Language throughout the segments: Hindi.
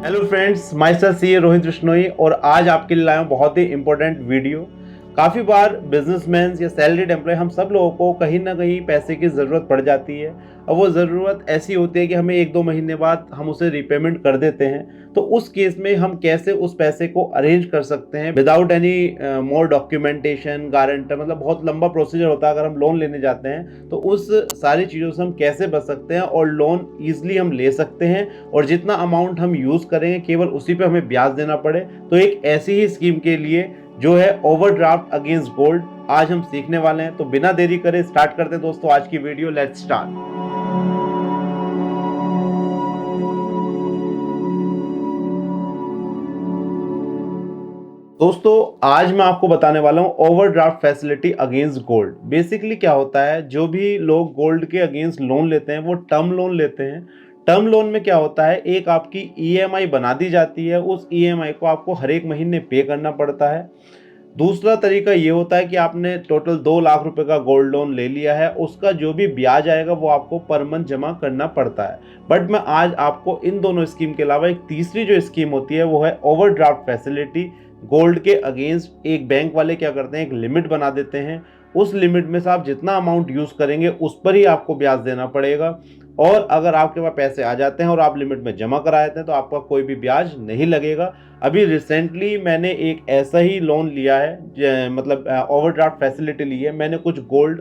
हेलो फ्रेंड्स, माय सेल्फ सी रोहित बिश्नोई और आज आपके लिए लाया हूं बहुत ही इंपॉर्टेंट वीडियो। काफ़ी बार बिजनेसमैन या सैलरीड एम्प्लॉय हम सब लोगों को कहीं ना कहीं पैसे की ज़रूरत पड़ जाती है और वो ज़रूरत ऐसी होती है कि हमें 1-2 महीने बाद हम उसे रीपेमेंट कर देते हैं। तो उस केस में हम कैसे उस पैसे को अरेंज कर सकते हैं without any more documentation guarantor, मतलब बहुत लंबा प्रोसीजर होता है अगर हम लोन लेने जाते हैं। तो उस सारी चीज़ों से हम कैसे बच सकते हैं और लोन ईजिली हम ले सकते हैं और जितना अमाउंट हम यूज़ करेंगे केवल उसी पे हमें ब्याज देना पड़े। तो एक ऐसी ही स्कीम के लिए जो है ओवरड्राफ्ट अगेंस्ट गोल्ड, आज हम सीखने वाले हैं। तो बिना देरी करे स्टार्ट करते हैं दोस्तों आज की वीडियो। Let's start. दोस्तों आज मैं आपको बताने वाला हूं overdraft facility against gold. Basically क्या होता है, जो भी लोग गोल्ड के अगेंस्ट लोन लेते हैं वो टर्म लोन लेते हैं। टर्म लोन में क्या होता है, एक आपकी ईएमआई बना दी जाती है, उस ईएमआई को आपको हर एक महीने पे करना पड़ता है। दूसरा तरीका ये होता है कि आपने टोटल 2 लाख रुपए का गोल्ड लोन ले लिया है, उसका जो भी ब्याज आएगा वो आपको पर मंथ जमा करना पड़ता है। बट मैं आज आपको इन दोनों स्कीम के अलावा एक तीसरी जो स्कीम होती है वो है ओवरड्राफ्ट फैसिलिटी गोल्ड के अगेंस्ट। एक बैंक वाले क्या करते हैं, एक लिमिट बना देते हैं, उस लिमिट में से आप जितना अमाउंट यूज करेंगे उस पर ही आपको ब्याज देना पड़ेगा। और अगर आपके पास पैसे आ जाते हैं और आप लिमिट में जमा करा देते हैं तो आपका कोई भी ब्याज नहीं लगेगा। अभी रिसेंटली मैंने एक ऐसा ही लोन लिया है, मतलब ओवरड्राफ्ट फैसिलिटी ली है। मैंने कुछ गोल्ड,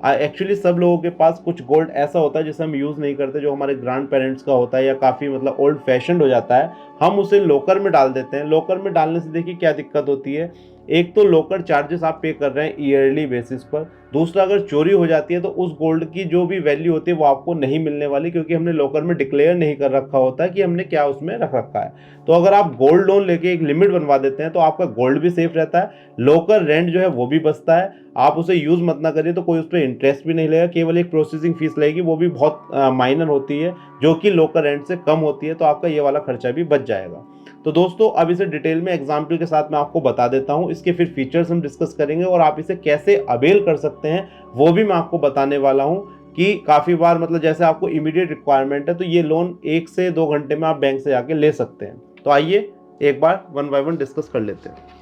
एक्चुअली सब लोगों के पास कुछ गोल्ड ऐसा होता है जिसे हम यूज़ नहीं करते, जो हमारे ग्रैंड पेरेंट्स का होता है या काफ़ी मतलब ओल्ड फैशन हो जाता है, हम उसे लॉकर में डाल देते हैं। लॉकर में डालने से देखिए क्या दिक्कत होती है, एक तो लॉकर चार्जेस आप पे कर रहे हैं ईयरली बेसिस पर, दूसरा अगर चोरी हो जाती है तो उस गोल्ड की जो भी वैल्यू होती है वो आपको नहीं मिलने वाली, क्योंकि हमने लॉकर में डिक्लेयर नहीं कर रखा होता है कि हमने क्या उसमें रख रखा है। तो अगर आप गोल्ड लोन लेके एक लिमिट बनवा देते हैं तो आपका गोल्ड भी सेफ रहता है, लॉकर रेंट जो है वो भी बचता है। आप उसे यूज मत ना करिए तो कोई उस पर इंटरेस्ट भी नहीं लगेगा, केवल एक प्रोसेसिंग फीस लगेगी, वो भी बहुत माइनर होती है, जो कि लॉकर रेंट से कम होती है। तो आपका ये वाला खर्चा भी बच जाएगा। तो दोस्तों अब इसे डिटेल में एग्जाम्पल के साथ मैं आपको बता देता हूं, इसके फिर फीचर्स हम डिस्कस करेंगे और आप इसे कैसे अवेल कर सकते हैं वो भी मैं आपको बताने वाला हूं। कि काफ़ी बार मतलब जैसे आपको इमीडिएट रिक्वायरमेंट है तो ये लोन 1 से 2 घंटे में आप बैंक से जाके ले सकते हैं। तो आइए एक बार वन बाय वन डिस्कस कर लेते हैं।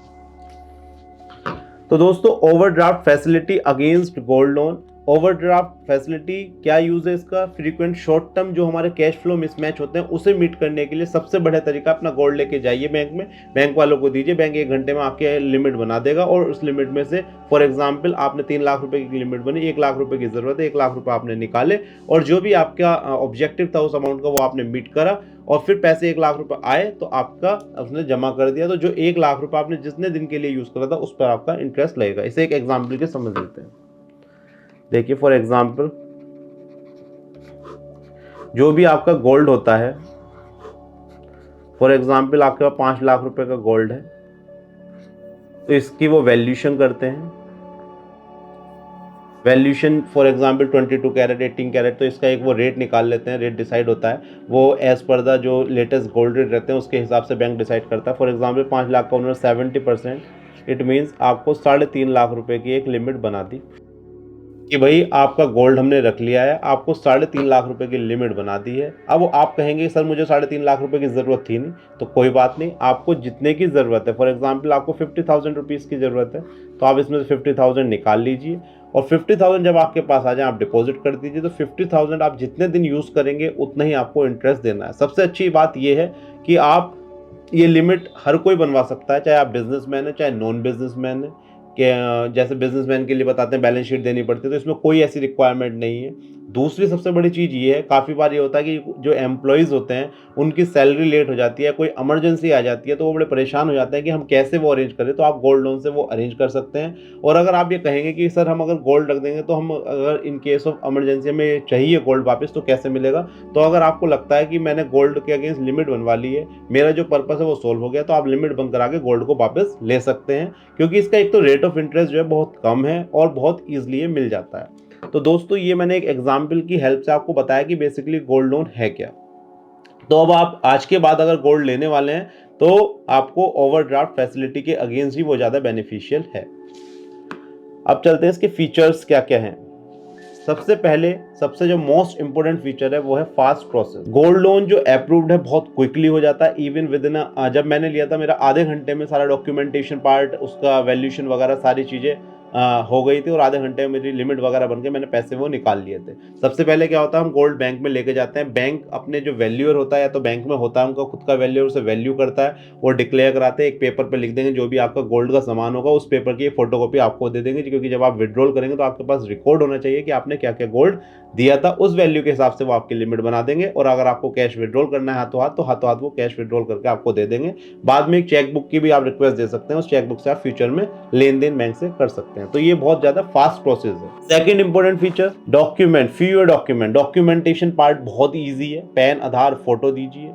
तो दोस्तों overdraft facility against gold loan. Overdraft facility क्या यूज है इसका, फ्रीक्वेंट शॉर्ट टर्म जो हमारे कैश फ्लो मिसमैच होते हैं उसे मीट करने के लिए सबसे बढ़िया तरीका, अपना गोल्ड लेके जाइए बैंक में, बैंक वालों को दीजिए, बैंक 1 घंटे में आपके लिमिट बना देगा। और उस लिमिट में से फॉर एग्जांपल आपने 3 लाख रुपए की लिमिट बनी, 1 लाख रुपए की जरूरत है, 1 लाख रुपए आपने निकाले और जो भी आपका ऑब्जेक्टिव था उस अमाउंट का वो आपने मीट करा और फिर पैसे 1 लाख रुपए आए तो आपका उसने जमा कर दिया। तो जो 1 लाख रुपए आपने जितने दिन के लिए यूज करा था उस पर आपका इंटरेस्ट लगेगा। इसे एक एग्जाम्पल के समझ लेते हैं। देखिए फॉर एग्जाम्पल जो भी आपका गोल्ड होता है, फॉर एग्जाम्पल आपके पास 5 लाख रुपए का गोल्ड है तो इसकी वो वैल्यूएशन करते हैं। Valuation for example 22 carat 18 carat, तो इसका एक वो रेट निकाल लेते हैं, रेट डिसाइड होता है वो एज पर द जो लेटेस्ट गोल्ड रेट रहते हैं उसके हिसाब से बैंक डिसाइड करता है। फॉर एग्जांपल 5 लाख का उन्होंने 70%, इट मीन्स आपको 3.5 लाख रुपए की एक लिमिट बना दी कि भाई आपका गोल्ड हमने रख लिया है, आपको 3.5 लाख रुपए की लिमिट बना दी है। अब आप कहेंगे सर मुझे 3.5 लाख रुपए की ज़रूरत थी नहीं, तो कोई बात नहीं, आपको जितने की ज़रूरत है, फॉर एग्जांपल आपको 50,000 रुपीज़ की ज़रूरत है तो आप इसमें से 50,000 निकाल लीजिए और 50,000 जब आपके पास आ जाए आप डिपॉजिट कर दीजिए। तो 50,000 आप जितने दिन यूज़ करेंगे उतना ही आपको इंटरेस्ट देना है। सबसे अच्छी बात यह है कि आप ये लिमिट हर कोई बनवा सकता है, चाहे आप बिजनेसमैन है चाहे नॉन बिजनेसमैन है। कि जैसे बिजनेसमैन के लिए बताते हैं बैलेंस शीट देनी पड़ती है, तो इसमें कोई ऐसी रिक्वायरमेंट नहीं है। दूसरी सबसे बड़ी चीज़ ये है, काफ़ी बार ये होता है कि जो एम्प्लॉयज़ होते हैं उनकी सैलरी लेट हो जाती है, कोई इमरजेंसी आ जाती है तो वो बड़े परेशान हो जाते हैं कि हम कैसे वो अरेंज करें। तो आप गोल्ड लोन से वो अरेंज कर सकते हैं। और अगर आप ये कहेंगे कि सर हम अगर गोल्ड रख देंगे तो हम अगर इन केस ऑफ इमरजेंसी में चाहिए गोल्ड वापस तो कैसे मिलेगा, तो अगर आपको लगता है कि मैंने गोल्ड के अगेंस्ट लिमिट बनवा ली है, मेरा जो पर्पस है वो सोल्व हो गया, तो आप लिमिट बंद करा के गोल्ड को वापस ले सकते हैं। क्योंकि इसका एक तो रेट ऑफ इंटरेस्ट जो है बहुत कम है और बहुत ईजिली ये मिल जाता है। तो दोस्तों ये मैंने एक एग्जाम्पल की हेल्प से आपको बताया कि बेसिकली गोल्ड लोन है क्या। तो अब आप आज के बाद अगर गोल्ड लेने वाले हैं तो आपको ओवरड्राफ्ट फैसिलिटी के अगेंस्ट ही वो ज़्यादा बेनिफिशियल है। अब चलते हैं इसके फीचर्स क्या क्या हैं। सबसे पहले सबसे जो मोस्ट इंपोर्टेंट फीचर है वो है फास्ट प्रोसेस। गोल्ड लोन जो अप्रूव्ड है बहुत क्विकली हो जाता है, इवन विद इन, जब मैंने लिया था मेरा आधे घंटे में सारा डॉक्यूमेंटेशन पार्ट, उसका वैल्यूएशन वगैरह सारी चीजें हो गई थी और आधे घंटे में मेरी लिमिट वगैरह बन के मैंने पैसे वो निकाल लिए थे। सबसे पहले क्या होता है, हम गोल्ड बैंक में लेके जाते हैं, बैंक अपने जो वैल्यूअर होता है या तो बैंक में होता है उनका खुद का वैल्यूअर, उसे वैल्यू करता है, वो डिक्लेयर कराते हैं, एक पेपर पे लिख देंगे जो भी आपका गोल्ड का सामान होगा उस पेपर की फोटोकॉपी आपको दे देंगे, क्योंकि जब आप विड्रॉल करेंगे तो आपके पास रिकॉर्ड होना चाहिए कि आपने क्या क्या गोल्ड दिया था, उस वैल्यू के हिसाब से वो आपकी लिमिट बना देंगे। और अगर आपको कैश विड्रॉल करना है हाथों हाथ तो हाथों हाथ वो कैश विड्रॉल करके आपको दे देंगे। बाद में एक चेकबुक की भी आप रिक्वेस्ट दे सकते हैं, उस चेकबुक से आप फ्यूचर में लेन देन बैंक से कर सकते हैं। तो ये बहुत ज्यादा फास्ट प्रोसेस है। Second important feature, document, fewer document. Documentation part बहुत ईजी है, पैन आधार फोटो दीजिए,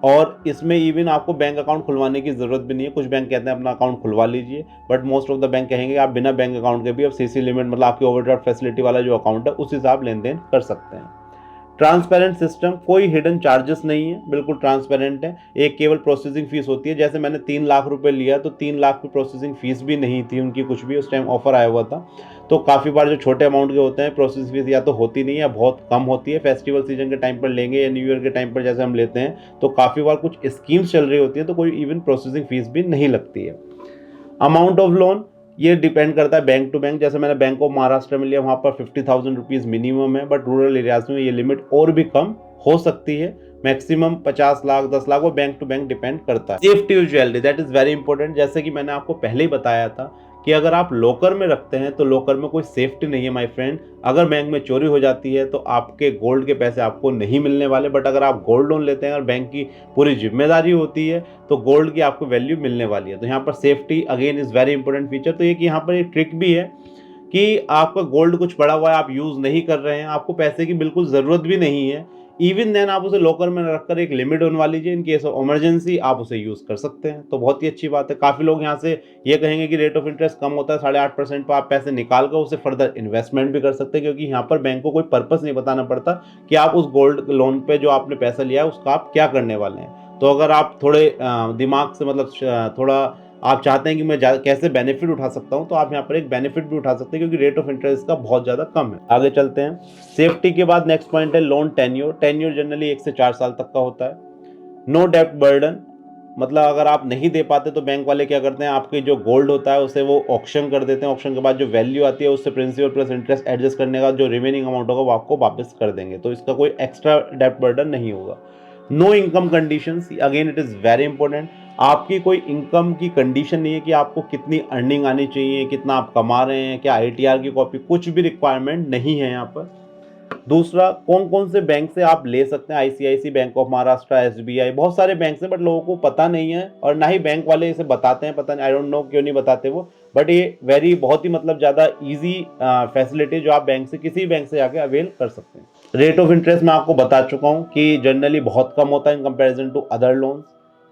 और इसमें इवन आपको बैंक अकाउंट खुलवाने की जरूरत भी नहीं है। कुछ बैंक कहते हैं अपना अकाउंट खुलवा लीजिए, but most of the bank कहेंगे आप बिना बैंक अकाउंट के भी अब सीसी लिमिट, मतलब आपकी ओवरड्राफ्ट फैसिलिटी वाला जो अकाउंट है उस हिसाब लेन देन कर सकते हैं। ट्रांसपेरेंट सिस्टम, कोई हिडन चार्जेस नहीं है, बिल्कुल ट्रांसपेरेंट है। एक केवल प्रोसेसिंग फीस होती है, जैसे मैंने 3 लाख रुपए लिया तो 3 लाख की प्रोसेसिंग फीस भी नहीं थी उनकी, कुछ भी उस टाइम ऑफर आया हुआ था। तो काफ़ी बार जो छोटे अमाउंट के होते हैं प्रोसेसिंग फीस या तो होती नहीं है या बहुत कम होती है। फेस्टिवल सीजन के टाइम पर लेंगे या न्यू ईयर के टाइम पर जैसे हम लेते हैं तो काफ़ी बार कुछ स्कीम्स चल रही होती है तो कोई इवन प्रोसेसिंग फीस भी नहीं लगती है। अमाउंट ऑफ लोन, ये डिपेंड करता है बैंक टू बैंक। जैसे मैंने बैंक ऑफ महाराष्ट्र में लिया, वहाँ पर 50,000 रुपीज़ मिनिमम है, बट रूरल एरियाज में ये लिमिट और भी कम हो सकती है, मैक्सिमम 50 लाख 10 लाख, वो बैंक टू बैंक डिपेंड करता है। Safety of jewellery, that is very important. जैसे कि मैंने आपको पहले ही बताया था कि अगर आप लॉकर में रखते हैं तो लॉकर में कोई सेफ्टी नहीं है माय फ्रेंड। अगर बैंक में चोरी हो जाती है तो आपके गोल्ड के पैसे आपको नहीं मिलने वाले, बट अगर आप गोल्ड लोन लेते हैं और बैंक की पूरी जिम्मेदारी होती है तो गोल्ड की आपको वैल्यू मिलने वाली है। तो यहाँ पर safety again is very important feature. तो ये कि यहाँ पर एक ट्रिक भी है कि आपका गोल्ड कुछ पड़ा हुआ है, आप यूज नहीं कर रहे हैं, आपको पैसे की बिल्कुल जरूरत भी नहीं है, इवन देन आप उसे लॉकर में रखकर एक लिमिट बनवा लीजिए, इन केस ऑफ इमरजेंसी आप उसे यूज कर सकते हैं। तो बहुत ही अच्छी बात है। काफी लोग यहाँ से ये कहेंगे कि रेट ऑफ इंटरेस्ट कम होता है 8.5% पर, आप पैसे निकाल कर उसे फर्दर इन्वेस्टमेंट भी कर सकते हैं, क्योंकि यहाँ पर बैंक को कोई पर्पस नहीं बताना पड़ता कि आप उस गोल्ड लोन पे जो आपने पैसा लिया है उसका आप क्या करने वाले हैं। तो अगर आप थोड़े दिमाग से, मतलब थोड़ा आप चाहते हैं कि मैं कैसे बेनिफिट उठा सकता हूं, तो आप यहाँ पर एक बेनिफिट भी उठा सकते हैं, क्योंकि रेट ऑफ इंटरेस्ट का बहुत ज़्यादा कम है। आगे चलते हैं। सेफ्टी के बाद नेक्स्ट पॉइंट है लोन टेन्योर। टेन्योर जनरली 1 से 4 साल तक का होता है। नो डेप्ट बर्डन, मतलब अगर आप नहीं दे पाते तो बैंक वाले क्या करते हैं, आपके जो गोल्ड होता है उसे वो ऑक्शन कर देते हैं। ऑक्शन के बाद जो वैल्यू आती है उससे प्रिंसिपल प्लस इंटरेस्ट एडजस्ट करने का जो रिमेनिंग अमाउंट होगा वो आपको वापस कर देंगे। तो इसका कोई एक्स्ट्रा डेप्ट बर्डन नहीं होगा। No income conditions, again it is very important. आपकी कोई इनकम की कंडीशन नहीं है कि आपको कितनी अर्निंग आनी चाहिए, कितना आप कमा रहे हैं, क्या आईटीआर की कॉपी, कुछ भी रिक्वायरमेंट नहीं है यहाँ पर। दूसरा, कौन कौन से बैंक से आप ले सकते हैं, ICIC, bank of Maharashtra, SBI, बहुत सारे बैंक हैं, बट लोगों को पता नहीं है और ना ही बैंक वाले इसे बताते हैं। पता नहीं, आई डोंट नो क्यों नहीं बताते वो, बट ये बहुत ही मतलब ज़्यादा इजी फैसिलिटी जो आप बैंक से, किसी बैंक से जाके अवेल कर सकते हैं। रेट ऑफ इंटरेस्ट मैं आपको बता चुका हूँ कि जनरली बहुत कम होता है in comparison to other loans.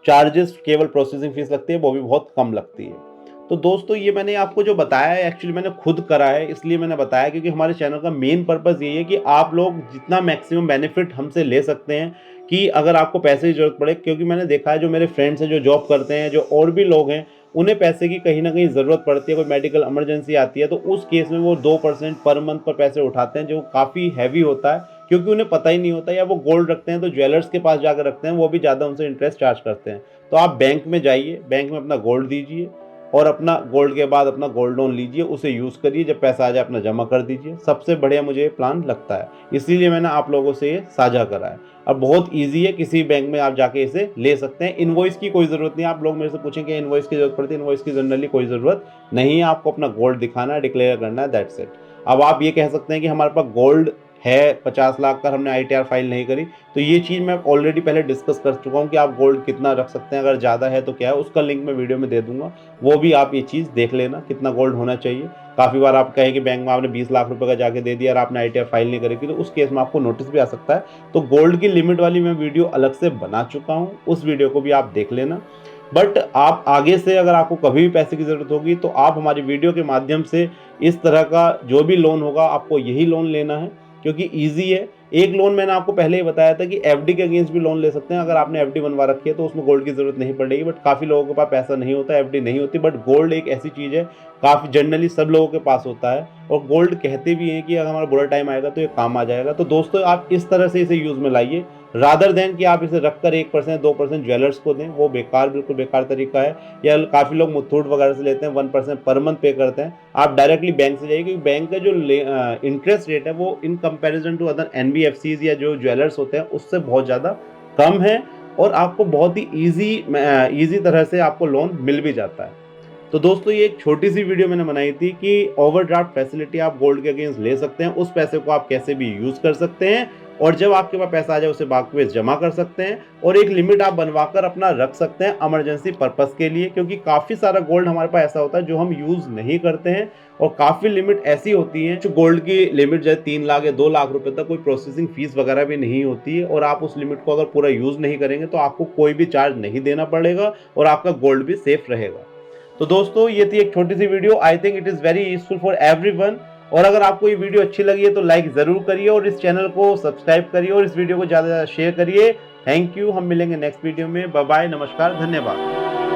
Charges केवल प्रोसेसिंग फीस लगती है, वो भी बहुत कम लगती है। तो दोस्तों ये मैंने आपको जो बताया है एक्चुअली मैंने खुद करा है, इसलिए मैंने बताया क्योंकि हमारे चैनल का मेन पर्पस यही है कि आप लोग जितना मैक्सिमम बेनिफिट हमसे ले सकते हैं, कि अगर आपको पैसे की जरूरत पड़े, क्योंकि मैंने देखा है जो मेरे फ्रेंड्स हैं जो जॉब करते हैं, जो और भी लोग हैं, उन्हें पैसे की कहीं ना कहीं ज़रूरत पड़ती है, कोई मेडिकल इमरजेंसी आती है, तो उस केस में वो 2% पर मंथ पर पैसे उठाते हैं, जो काफ़ी हैवी होता है, क्योंकि उन्हें पता ही नहीं होता, या वो गोल्ड रखते हैं तो ज्वेलर्स के पास जाकर रखते हैं, वो भी ज़्यादा उनसे इंटरेस्ट चार्ज करते हैं। तो आप बैंक में जाइए, बैंक में अपना गोल्ड दीजिए और अपना गोल्ड के बाद अपना गोल्ड लोन लीजिए, उसे यूज़ करिए, जब पैसा आ जाए अपना जमा कर दीजिए। सबसे बढ़िया मुझे ये प्लान लगता है, इसीलिए मैंने आप लोगों से ये साझा करा है। अब बहुत इजी है, किसी बैंक में आप जाके इसे ले सकते हैं। इनवॉइस की कोई ज़रूरत नहीं है। आप लोग मेरे से पूछेंगे इनवॉइस की जरूरत पड़ती है, इनवॉइस की जनरली कोई ज़रूरत नहीं है। आपको अपना गोल्ड दिखाना है, डिक्लेयर करना है, दैट्स इट। अब आप ये कह सकते हैं कि हमारे पास गोल्ड है 50 लाख का, हमने आईटीआर फाइल नहीं करी, तो ये चीज़ मैं ऑलरेडी पहले डिस्कस कर चुका हूँ कि आप गोल्ड कितना रख सकते हैं, अगर ज़्यादा है तो क्या है, उसका लिंक मैं वीडियो में दे दूंगा, वो भी आप ये चीज़ देख लेना कितना गोल्ड होना चाहिए। काफ़ी बार आप कहें कि बैंक में आपने 20 लाख रुपए का जाके दे दिया और आपने आईटीआर फाइल नहीं करी थी, तो उस केस में आपको नोटिस भी आ सकता है। तो गोल्ड की लिमिट वाली मैं वीडियो अलग से बना चुका हूँ, उस वीडियो को भी आप देख लेना। बट आप आगे से अगर आपको कभी भी पैसे की ज़रूरत होगी तो आप हमारी वीडियो के माध्यम से इस तरह का जो भी लोन होगा आपको यही लोन लेना है, क्योंकि ईजी है। एक लोन मैंने आपको पहले ही बताया था कि एफडी के अगेंस्ट भी लोन ले सकते हैं। अगर आपने एफडी बनवा रखी है तो उसमें गोल्ड की जरूरत नहीं पड़ेगी, बट काफ़ी लोगों के पास पैसा नहीं होता, एफडी नहीं होती, बट गोल्ड एक ऐसी चीज़ है काफ़ी जनरली सब लोगों के पास होता है, और गोल्ड कहते भी हैं कि अगर हमारा बुरा टाइम आएगा तो ये काम आ जाएगा। तो दोस्तों आप इस तरह से इसे यूज़ में लाइए, रादर देन कि आप इसे रखकर 1% 2% ज्वेलर्स को दें, वो बेकार, बिल्कुल बेकार तरीका है। या काफ़ी लोग मुथूट वगैरह से लेते हैं, 1% पर मंथ पे करते हैं। आप डायरेक्टली बैंक से जाइए, क्योंकि बैंक का जो इंटरेस्ट रेट है वो in comparison to other NBFCs या जो ज्वेलर्स होते हैं उससे बहुत ज़्यादा कम है, और आपको बहुत ही ईजी तरह से आपको लोन मिल भी जाता है। तो दोस्तों ये एक छोटी सी वीडियो मैंने बनाई थी कि ओवरड्राफ्ट फैसिलिटी आप गोल्ड के अगेंस्ट ले सकते हैं, उस पैसे को आप कैसे भी यूज कर सकते हैं, और जब आपके पास पैसा आ जाए उसे बैंक में जमा कर सकते हैं, और एक लिमिट आप बनवाकर अपना रख सकते हैं इमरजेंसी पर्पस के लिए, क्योंकि काफ़ी सारा गोल्ड हमारे पास ऐसा होता है जो हम यूज़ नहीं करते हैं, और काफ़ी लिमिट ऐसी होती है जो गोल्ड की लिमिट जैसे 3 लाख या 2 लाख रुपए तक कोई प्रोसेसिंग फीस वगैरह भी नहीं होती है, और आप उस लिमिट को अगर पूरा यूज़ नहीं करेंगे तो आपको कोई भी चार्ज नहीं देना पड़ेगा, और आपका गोल्ड भी सेफ रहेगा। तो दोस्तों ये थी एक छोटी सी video, I think it is very useful for everyone. और अगर आपको ये वीडियो अच्छी लगी है तो लाइक ज़रूर करिए, और इस चैनल को सब्सक्राइब करिए, और इस वीडियो को ज़्यादा से ज़्यादा शेयर करिए। थैंक यू, हम मिलेंगे नेक्स्ट वीडियो में। बाय बाय, नमस्कार, धन्यवाद।